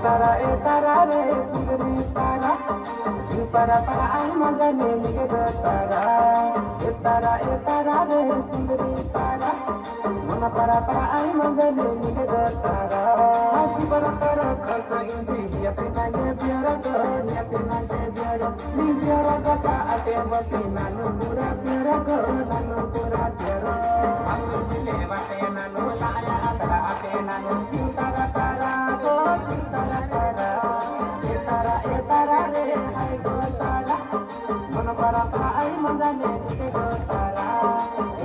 Etara re sundari tara, para ay magane nige tara. Etara re sundari tara, mana para ay magane nige tara. Hasi para kharcha inji ya pina ye biara ko, ya pina ye biara. Ni biara ka sa ate wati nanu pura biara ko, nanu pura biara. Ami dile wate nanu laya atara ate nanu cintara tara ko cintara tara. Etara re hai go tara, mana para ay magane nige tara.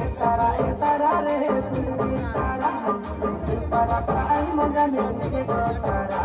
Etara re sundari tara, para ay magane nige tara.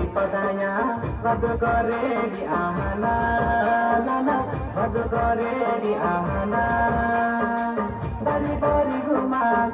Padanya, baju kore di ahana, baju kore di ahana. Dari rumah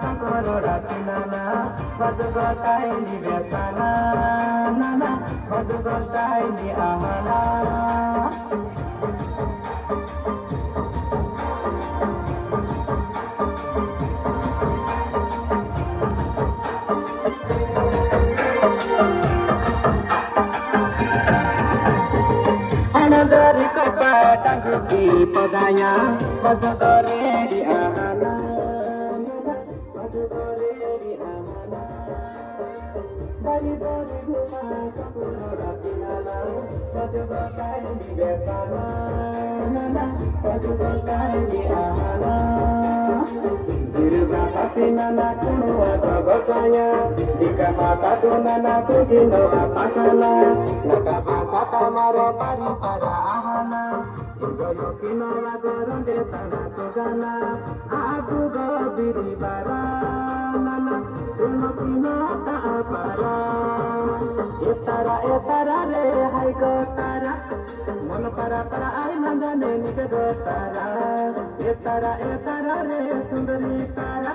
sepuluh rapi nana, baju kore di betana. Nana kuno atau gocanya jika mata tu nana tugino apasana naka pasata maro pari pada ahana injoyo kino lagoron de tanah tugana aku go biri bara nana kuno kino ta para etara re hai gotara मन para ai mandane nige gotara etara re sundari tara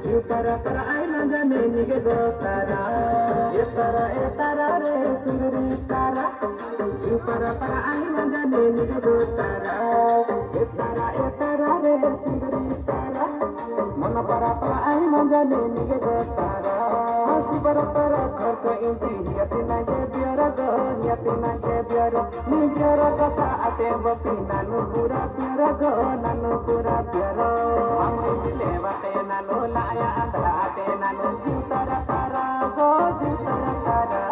जीव para ai mandane nige gotara etara re sundari tara जीव para ai mandane nige gotara etara re sundari tara मन para ai mandane nige gotara hasi para खर्च इंची यातना के beer नि beer कसा आते बपी नानु पूरा बियर आमै जिले बाते नानु लाया आंध्रा आते नानु जीवतारा तारा गो जीवतारा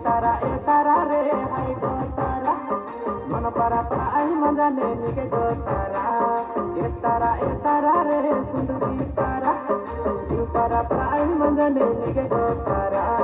तारा etara रे हाय गो तारा मन para ai mandane निगे गो तारा etara रे सुंदरी तारा जीव para ai mandane निगे गो तारा